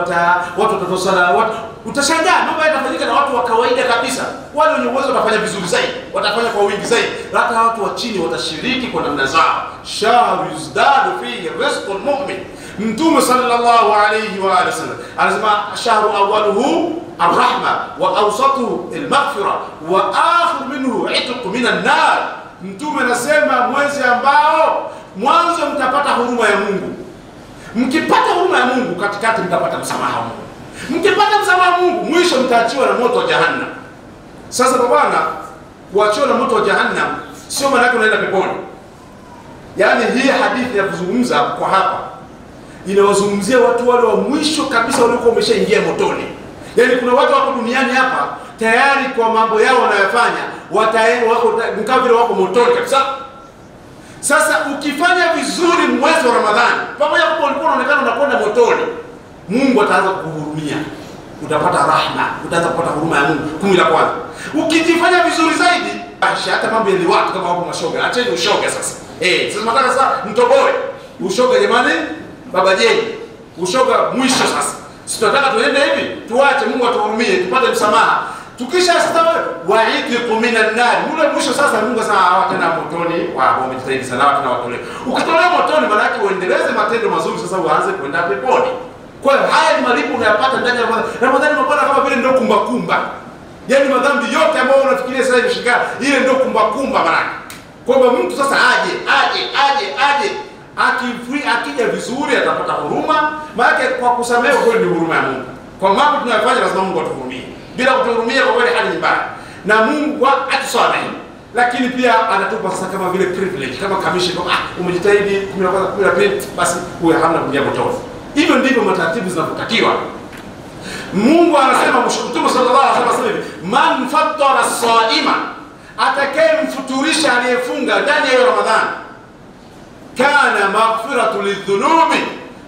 watatoa sala, utashangaa mambo yanafanyika na watu wa kawaida kabisa. Wale wenye uwezo watafanya vizuri zaidi, watafanya kwa wingi zaidi. Hata watu wa chini watashiriki kwa namna zao. Shahru yuzdadu fihi rizqul mu'min. Mtume sallallahu alayhi wa sallam anasema shahru awwaluhu arrahma wa awsatuhu almaghfira wa akhiru minhu itq minan nar. Mtume anasema mwezi ambao mwanzo mtapata huruma ya Mungu. Mkipata huruma ya Mungu katikati mtapata msamaha wa Mungu. Mkipata msamaha wa Mungu mwisho mtaachiwa na moto wa Jahannam. Sasa bwana, kuachiwa na moto wa Jahannam sio maana yake unaenda peponi. Yaani hii hadithi ya kuzungumza kwa hapa inawazungumzia watu wale wa mwisho kabisa waliokuwa wameshaingia motoni. Yaani kuna watu wako duniani hapa tayari kwa mambo yao wanayofanya wako motoni kabisa. Sasa ukifanya vizuri mwezi wa Ramadhani, pamoja na ulikuwa unaonekana unakwenda motoni, Mungu ataanza kukuhurumia. Utapata rahma, utaanza kupata huruma ya Mungu. Kumi la kwanza. Ukijifanya vizuri zaidi, hata mambo ya liwatu kama wapo mashoga, acheni ushoga sasa. Sasa nataka sasa mtoboe. Ushoga jamani, baba jeni. Ushoga mwisho sasa. Si tunataka tuende hivi, tuache Mungu atuhurumie, tupate msamaha. Tukisha stawa wa'idhu minan nar. Mule mwisho sasa Mungu sana hawatena motoni, wamejitahidi sana watu na watole. Ukitolewa motoni maana yake uendeleze matendo mazuri sasa uanze kwenda peponi. Kwa hiyo haya ni malipo unayopata ndani ya Ramadhani. Ramadhani mbona kama vile ndio kumbakumba. Yaani madhambi yote ambayo unafikiria sasa hivi shika, ile ndio kumbakumba maana. Kwamba mtu sasa aje akija vizuri atapata huruma, maana kwa kusamehewa kweli ni huruma ya Mungu. Kwa mambo tunayofanya lazima Mungu atuhurumie. Bila kutuhurumia kwa kweli hali ni mbaya. Na Mungu atusamehe. Lakini pia anatupa sasa kama vile privilege, kama commission, umejitahidi 11 basi uwe hamna kuingia motoni. Hivyo ndivyo mataratibu zinavyotakiwa. Mungu anasema, Mtume sallallahu alaihi wasallam, man fattara as-saima, atakayemfuturisha aliyefunga ndani ya Ramadhani, kana maghfiratu lidhunubi,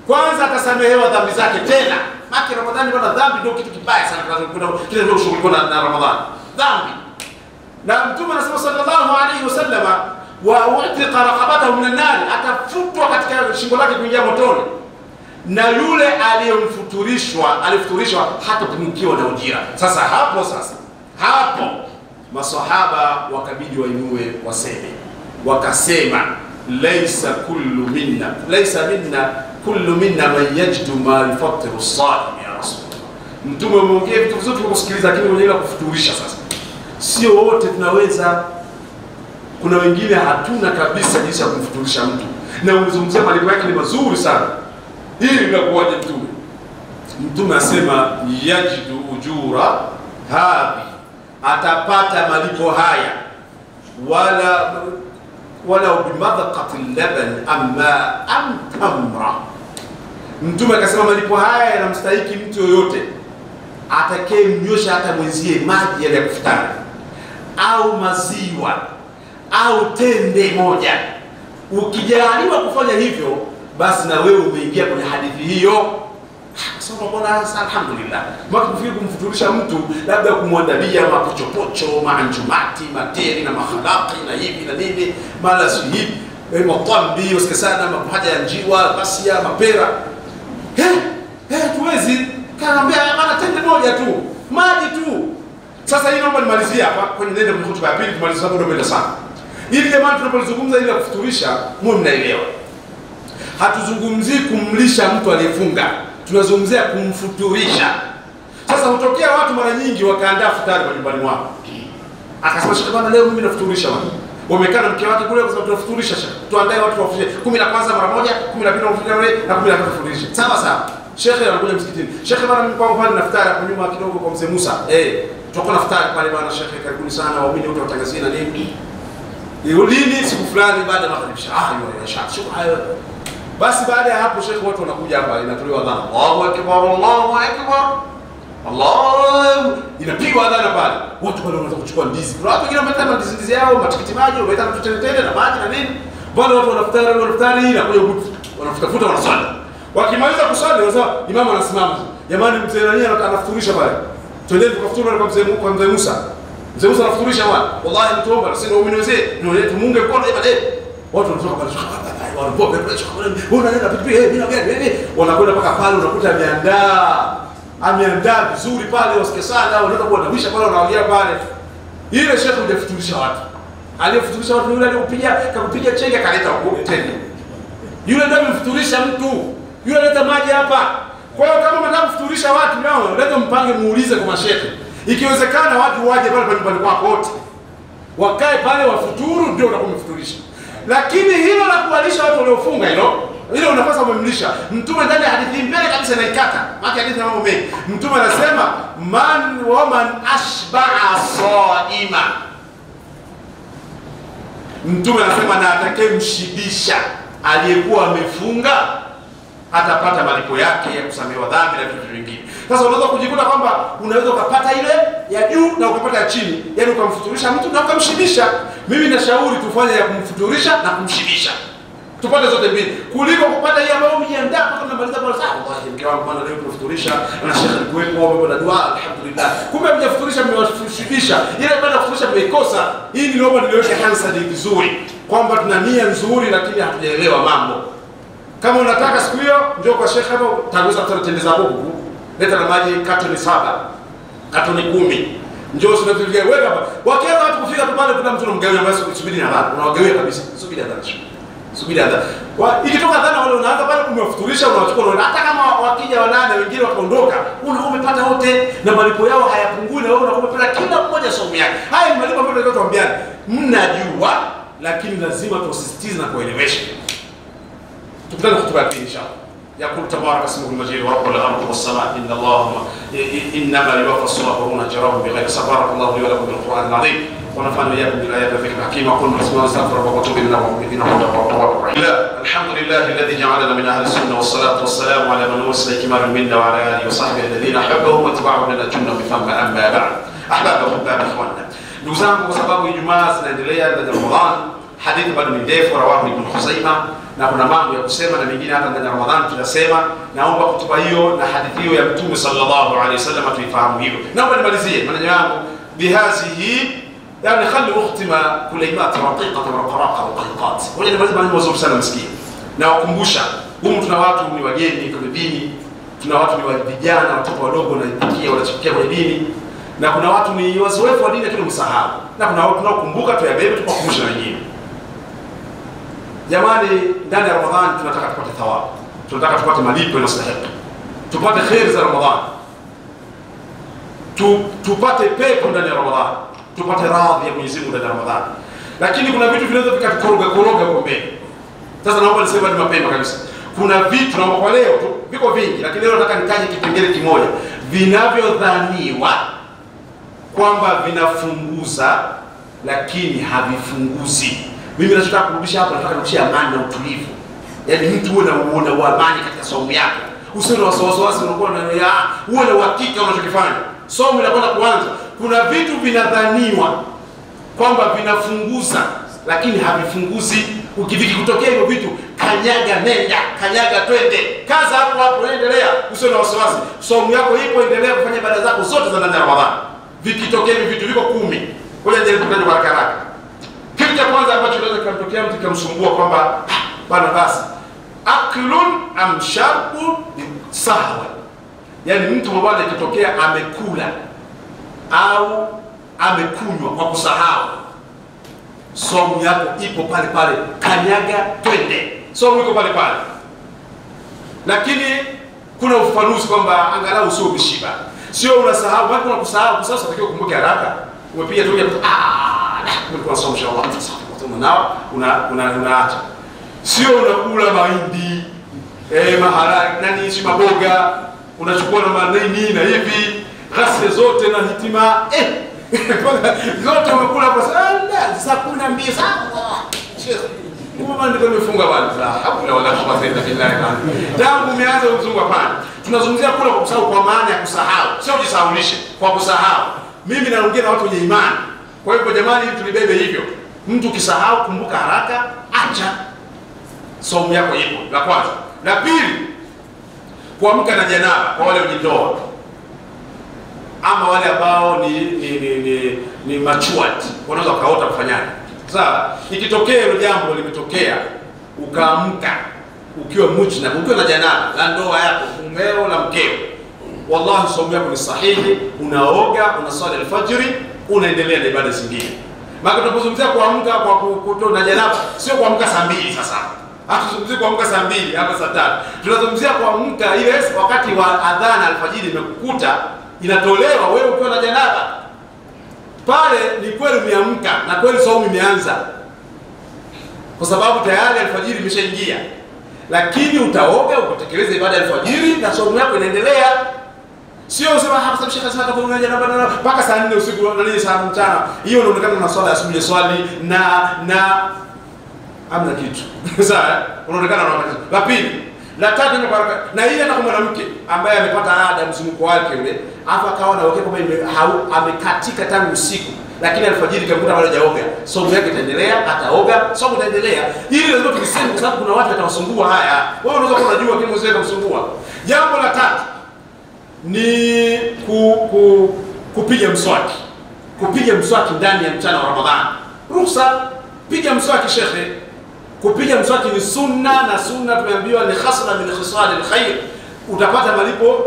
kwanza atasamehewa dhambi zake tena. Maki Ramadhani bwana, dhambi ndio kitu kibaya sana, kile ndio shughuli na Ramadhani, dhambi. Na Mtume anasema sallallahu alaihi wasallam, wa utiqa raqabatahu minan nar, atafutwa katika shingo lake kuingia motoni. Na yule alifuturishwa hata kunukiwa na ujira. Sasa hapo maswahaba wakabidi wainue waseme, wakasema laysa minna kullu minna man yajidu ma yufatiru as-saim ya Rasulullah. Mtume ameongea vitu vizuri tukusikiliza, lakini mwenyewe kufuturisha sasa. Sio wote tunaweza, kuna wengine hatuna kabisa jinsi ya kumfuturisha mtu. Na umezungumzia malipo yake ni mazuri sana. Hili linakuwaje Mtume? Mtume asema yajidu ujura hadhi, atapata malipo haya wala bimadhaqati laban amma tamra. Mtume akasema malipo haya yanamstahiki mtu yoyote atakayemnyosha hata mwenzie maji ya kufutari au maziwa au tende moja. Ukijaliwa kufanya hivyo, basi na wewe umeingia kwenye hadithi hiyo. Akasema bwana alhamdulillah. Mwaka kufikiri kumfuturisha mtu labda kumwandalia mapochopocho, maanjumati, materi na makhalaqi na hivi na nini, mala hivi, matambi, usikesana, mahaja ya njiwa, basia, mapera. Tuwezi kaambia maana tende moja tu, maji tu. Sasa hii naomba nimalizie hapa kwenye nenda kwenye hotuba ya pili, tumalize sababu ndio mbele sana. Ili jamani tunapozungumza ili kufuturisha, muwe mnaelewa. Hatuzungumzii kumlisha mtu aliyefunga. Tunazungumzia kumfuturisha. Sasa hutokea watu mara nyingi wakaandaa futari kwa nyumbani mwao. Akasema shaka bwana leo mimi nafuturisha bwana. Wamekaa na mke wake kule kwa sababu tunafuturisha shaka. Tuandae watu wafuturishe 10 la kwanza mara moja, 12 wafuturishe na 13 wafuturishe. Sawa sawa. Shekhe anakuja msikitini. Shekhe bwana mimi kwa upande na futari kwa nyuma kidogo kwa mzee Musa. Tutakuwa na futari pale bwana shekhe karibuni sana waumini wote watangazia na nini. Lini siku fulani baada ya makaribisha. Yule shaka. Hayo. Basi baada ya hapo shekhe watu wanakuja hapa inatolewa adhana. Allahu akbar, Allahu akbar. Allah inapigwa adhana pale. Watu wale wanaanza kuchukua ndizi. Kuna watu wengine wameleta ndizi yao, matikiti maji, wameleta tutele na maji na nini. Wale watu wanafutari na kuja wanafutafuta wanaswali. Wakimaliza kuswali wanasema imamu anasimama. Jamani mzee nani anafuturisha pale. Twendeni tukafuturu kwa mzee Musa. Mzee Musa anafuturisha bwana. Wallahi mtuomba sisi ndio waumini wazee. Ndio tumunge mkono baadaye. Watu wanatoka pale wanapoa pressure unaenda pipi bila gani wanakwenda mpaka pale unakuta ameandaa vizuri pale wasike sana wanaenda kuadabisha pale wanaongea pale. Ile shekhe hujafuturisha watu. Aliyefuturisha watu yule kakupiga chenge kaleta huko tena. Yule ndio amemfuturisha mtu. Yule aleta maji hapa. Kwa hiyo kama mnataka kufuturisha watu nao leo mpange muulize kwa mashekhe. Ikiwezekana watu waje pale nyumbani kwako wote. Wakae pale wafuturu ndio utakumfuturisha. Lakini hilo la kuwalisha watu waliofunga hilo unapaswa kumlisha. Mtume ndani ya hadithi mbele kabisa naikata. Maana hadithi na mambo mengi. Mtume anasema man ashba'a saima. Mtume anasema na atakayemshibisha aliyekuwa amefunga atapata malipo yake ya kusamehewa dhambi na vitu vingine. Sasa unaweza kujikuta kwamba unaweza ukapata ile ya juu na ukapata ya chini, yaani ukamfuturisha mtu na ukamshibisha. Mimi nashauri tufanye ya kumfuturisha na kumshibisha. Tupate zote mbili kuliko kupata hii ambayo umejiandaa mpaka unamaliza kwa sababu wallahi mke wangu bwana leo tunafuturisha na shekhe alikuwepo hapo na dua alhamdulillah. Kumbe mjafuturisha mmewashibisha. Ile baada ya kufuturisha mmeikosa. Hii ni naomba niliweke hansadi vizuri kwamba tuna nia nzuri lakini hatujaelewa mambo. Kama unataka siku hiyo njoo kwa shekhe hapo tanguza tutatendeza huko. Leta na maji katoni 7, katoni 10. Njoo usifikirie wewe hapa. Wakianza watu kufika pale kuna mtu anamgawia basi kusubiri na watu. Unawagawia kabisa. Subiri adhana. Subiri adhana. Ikitoka adhana wale unaanza pale kumwafuturisha unawachukua hata kama wakija wanane wengine wakaondoka, umepata wote na malipo yao hayapungui na wewe unakopata kila mmoja somo yake. Haya ni malipo ambayo tunataka tuambiane. Mnajua lakini lazima tusisitize na kuelewesha. Tukutane hotuba hii inshallah. يقول تبارك اسمه المجيد ورب الارض والسماء ان الله انما يوفى الصابرون اجرهم بغير حساب. بارك الله لي ولكم بالقران العظيم ونفعني واياكم بالايات والذكر الحكيم. اقول ما تسمعون استغفر الله واتوب اليه انه هو التواب الرحيم. الحمد لله الذي جعلنا من اهل السنه والصلاه والسلام على من وصل كمال المنه وعلى اله وصحبه الذين احبهم واتبعوا لنا جنه بفهم. اما بعد احباب اخواننا ndugu zangu, kwa sababu Ijumaa zinaendelea ndani ya Ramadhani, hadithi bado ni ndefu, rawahu Ibn Khuzaimah, na kuna mambo ya kusema na mengine hata ndani ya Ramadhani tunasema. Naomba kutuba hiyo na hadithi hiyo ya Mtume sallallahu alaihi wasallam tuifahamu hivyo. Naomba nimalizie maneno yangu bihazihi, yani khali ukhtima kulaymat raqiqat wa qaraqa wa qalqat. Wale ni maneno mazuri sana msikie. Na wakumbusha, humu tuna watu ni wageni kwenye dini, tuna watu ni vijana, watoto wadogo wanachikia kwenye dini. Na kuna watu ni wazoefu wa dini lakini msahau. Na kuna watu tunaokumbuka tuyabebe tupakumbusha wengine. Jamani, ndani ya Ramadhani tunataka tupate thawabu. Tunataka tupate malipo yanayostahili. Tupate khair za Ramadhani. Tupate pepo ndani ya Ramadhani. Tupate radhi ya Mwenyezi Mungu ndani ya Ramadhani. Lakini kuna vitu vinaweza vikakoroga kwa mbele. Sasa naomba niseme ni mapema kabisa. Kuna vitu naomba kwa leo tu viko vingi, lakini leo nataka nitaje kipengele kimoja vinavyodhaniwa kwamba vinafunguza lakini havifunguzi. Mimi nataka kurudisha hapa, nataka kurudisha amani na utulivu. Yaani mtu uwe na amani katika saumu yako. Usiwe na wasiwasi unakuwa na uwe na uhakika unachokifanya. Saumu inakwenda kuanza. Kuna vitu vinadhaniwa kwamba vinafunguza lakini havifunguzi. Ukitokea hivyo vitu, kanyaga, nenda, kanyaga, twende, kaza hapo hapo, endelea, usio na wasiwasi. Saumu yako ipo, endelea kufanya ibada zako zote za ndani ya Ramadhani. Vikitokea hivi vitu viko 10, ngoja nijaribu kutaja kwa haraka haraka. Kitu cha kwanza ambacho kinaweza kumtokea mtu kikamsumbua kwamba bana basi, aklun am sharbu sahwa, yani mtu mbona ikitokea amekula au amekunywa kwa kusahau, saumu yako ipo pale pale, kanyaga, twende, saumu iko pale pale. Lakini kuna ufafanuzi kwamba angalau sio umeshiba, sio unasahau. Bado kuna kusahau unatakiwa kumbuke haraka. Umepiga tu ulikuwa saumu inshallah, nao unaacha. Sio unakula mahindi maharage si maboga, unachukua na manini na hivi ghasia zote na hitima zote umekula kwa saa 12 Mungu ndio amefunga bwana. Hakuna wala kuwasaidia billahi. Tangu umeanza kuzunguka pana. Tunazungumzia kula kwa kusahau, kwa maana ya kusahau. Sio ujisahaulishe kwa kusahau. Mimi naongea na watu wenye imani. Kwa hiyo jamani, tulibebe hivyo. Mtu ukisahau, kumbuka haraka, acha. Saumu yako ipo. La kwanza. La pili, kuamka na janaba kwa wale wajindoa. Ama wale ambao ni matured, wanaweza kaota kufanyaje? Sawa, ikitokea hilo jambo limetokea, ukaamka ukiwa mujna, ukiwa na janaba la ndoa yako, mumeo na mkeo, wallahi saumu yako ni sahihi. Unaoga, unasali alfajiri, unaendelea na ibada zingine. Maana tunapozungumzia kuamka kwa kutoa na janaba, sio kuamka saa 2 sasa. Hatuzungumzii kuamka saa 2 hata saa 3. Tunazungumzia kuamka ile wakati wa adhana alfajiri imekukuta, inatolewa wewe ukiwa na janaba. Pale ni kweli umeamka na kweli saumu imeanza, kwa sababu tayari alfajiri imeshaingia. Lakini utaoga, utekeleze ibada ya alfajiri na saumu yako inaendelea. Sio usema hapa sababu shekha sana kwa janaba mpaka saa 4 usiku na saa mchana. Hiyo inaonekana na swala asubuhi, swali na amna kitu. Sawa? Unaonekana na wakati. La pili, la tatu ni baraka. Na hii hata kwa mwanamke ambaye amepata ada mzunguko wake ule, afa kawa na wake kwamba amekatika tangu usiku, lakini alfajiri kamkuta bado hajaoga, saumu yake itaendelea, ataoga, saumu itaendelea. Hili lazima tuliseme, kwa sababu kuna watu watawasumbua haya. Wewe unaweza kuwa unajua kile mzee kumsumbua. Jambo la tatu ni kupiga mswaki. Kupiga mswaki ndani ya mchana wa Ramadhani. Ruhusa, piga mswaki shekhe. Kupiga mswaki ni sunna, na sunna tumeambiwa ni khasla min khisal alkhair, utapata malipo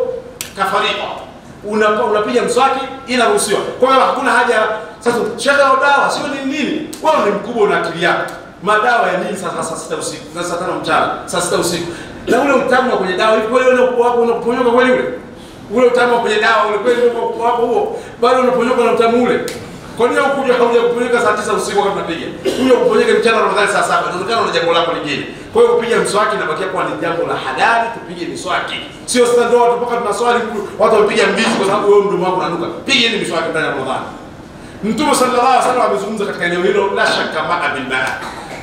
kafarika. Unapiga mswaki, inaruhusiwa. Kwa hiyo hakuna haja sasa shaka ya dawa, sio nini. Wewe ni mkubwa, una akili yako. Madawa ya nini sasa saa 6 usiku, saa 5 mchana, saa 6 usiku? Na ule utamu kwenye dawa hivi kweli ule wako unaponyoka kweli ule utamu kwenye dawa ule kweli wako huo, bado unaponyoka na utamu ule. Kwa nini ukuja kuponyeka saa 9 usiku wakati unapiga? Kuja kuponyeka mchana wa Ramadhani saa 7, inaonekana una jambo lako lingine. Kwa hiyo kupiga mswaki inabakia kwa ni jambo la halali, tupige miswaki. Sio sasa ndio watu mpaka tunaswali watu wapiga mbizi kwa sababu wewe mdomo wako unanuka. Piga ni miswaki ndani ya Ramadhani. Mtume sallallahu alaihi wasallam amezungumza katika eneo hilo, la shaka ma'a bil ma'a.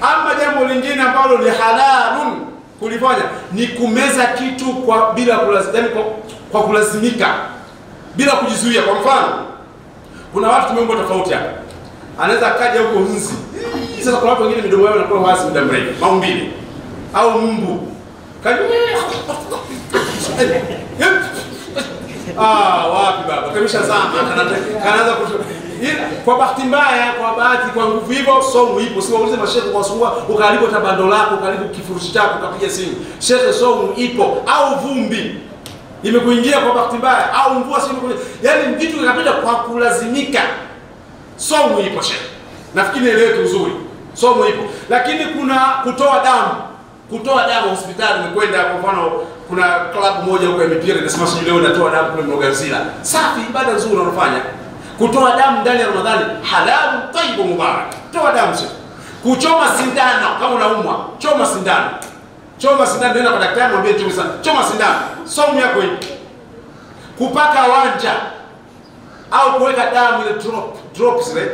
Ama jambo lingine ambalo ni halalun kulifanya ni kumeza kitu bila kulazimika, kwa kulazimika, bila kujizuia. Kwa mfano, kuna watu tumeumbwa tofauti hapa. Anaweza kaja huko nzi. Sasa kuna watu wengine midomo yao inakuwa wazi muda mrefu, maumbile au mbu. Kaja wapi baba? Kamesha zama kanaanza kwa bahati mbaya, kwa nguvu hivyo, saumu ipo. Si waulize mashehe kwa saumu, ukalipo tabando lako, ukalipo kifurushi chako, ukapiga simu. Shehe, saumu ipo. Au vumbi imekuingia kwa bahati mbaya, au mvua si imekuingia. Yaani vitu vinapita kwa kulazimika. Saumu ipo shehe. Nafikiri eleweke uzuri. Saumu ipo. Lakini kuna kutoa damu. Kutoa damu hospitali, umekwenda kwa mfano kuna klabu moja huko ya mipira inasema sio leo natoa damu kule Mloganzila. Safi, ibada nzuri unafanya. Kutoa damu ndani ya Ramadhani halal tayyibu mubarak. Toa damu sio. Kuchoma sindano kama unaumwa, choma sindano. Choma sindano, nenda kwa daktari mwambie choma sindano. Saumu yako ipo. Kupaka wanja au kuweka damu ile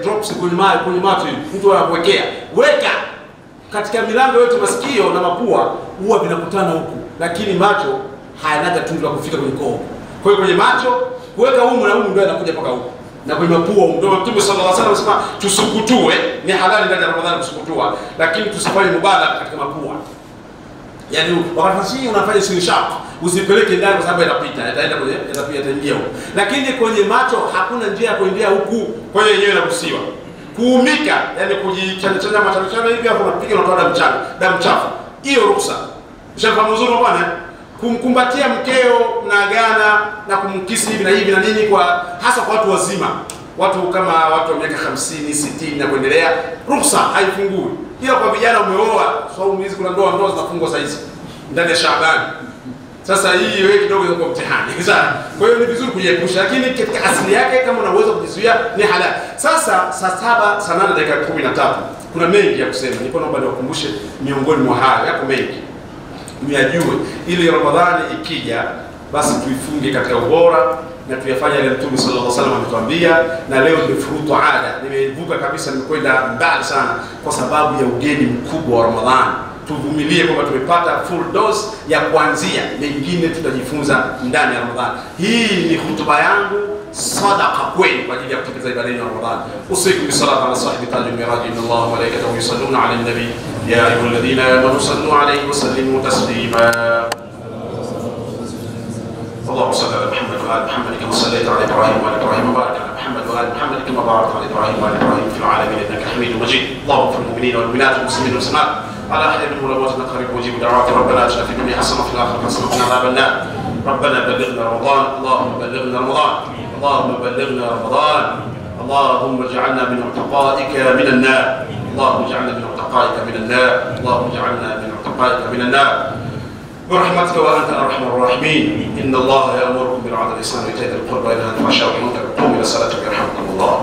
drops kwenye macho hivi. Mtu anakuwekea. Weka katika milango yote, masikio na mapua huwa vinakutana huku, lakini macho hayanaga tundu la kufika kwenye koo. Kwa hiyo kwenye macho kuweka humu na humu ndio anakuja mpaka huku. na kwenye mapua. Ndio Mtume sallallahu alaihi wasallam anasema tusukutue, ni halali ndani ya Ramadhani kusukutua, lakini tusifanye mubalagha katika mapua. Yaani wakati unafanya sinshaq, usipeleke ndani kwa sababu itapita, itaenda kwenye itaingia huko. Lakini kwenye macho hakuna njia ya kuingia huku, kwa hiyo yenyewe inaruhusiwa. Kuumika, yani kujichana macho hivi hapo unapiga unatoa damu chafu. Hiyo ruhusa. Ushafahamu uzuri bwana? Kumkumbatia mkeo na gana na kumkisi hivi na hivi na nini, kwa hasa kwa watu wazima. Watu kama watu wa miaka 50, 60 na kuendelea, ruhusa haifungui. Ila kwa vijana umeoa, sababu hizi kuna ndoa zinafungwa saa hizi ndani ya Shaaban. Sasa hii wewe kidogo iko mtihani. Sasa kwa hiyo ni vizuri kujiepusha, lakini katika asili yake kama unaweza kujizuia ni halali. Sasa saa 7, saa 8 dakika 13 kuna mengi ya kusema. Niko naomba niwakumbushe miongoni mwa hayo, yako mengi. Myajue ili Ramadhani ikija basi tuifunge katika ubora na tuyafanya ile Mtume sallallahu alaihi wasallam ametuambia. Na leo nimefurutu ada, nimevuka kabisa, nimekwenda mbali sana kwa sababu ya ugeni mkubwa wa Ramadhani. Tuvumilie kwamba tumepata full dose ya kuanzia, mengine tutajifunza ndani ya Ramadhani. Hii ni hutuba yangu sadaqa kwenu kwa ajili ya kutekeleza ibada ya Ramadhani. Usikum bisalati ala sahibi tajul miraj, inna Allaha wa malaikatahu yusalluna ala nabi ya ayyuhalladhina amanu sallu alayhi wa sallimu taslima. اللهم صل على محمد وآل محمد كما صليت على إبراهيم وآل إبراهيم وبارك على محمد وآل محمد كما باركت على إبراهيم وآل إبراهيم في العالمين إنك حميد مجيد. اللهم اغفر للمؤمنين والمؤمنات والمسلمين والمسلمات على أحد منهم وأمواتنا قريب وجيب دعوات. ربنا آتنا في الدنيا حسنة وفي الآخرة حسنة وقنا عذاب النار. ربنا بلغنا رمضان، اللهم بلغنا رمضان، اللهم بلغنا رمضان، اللهم اجعلنا من عتقائك من النار، اللهم اجعلنا من عتقائك من النار، اللهم اجعلنا من عتقائك من النار برحمتك وانت ارحم الراحمين. ان الله يامركم بالعدل والاحسان وايتاء ذي القربى وينهى عن الفحشاء والمنكر والبغي. قوموا الى صلاتكم يرحمكم الله.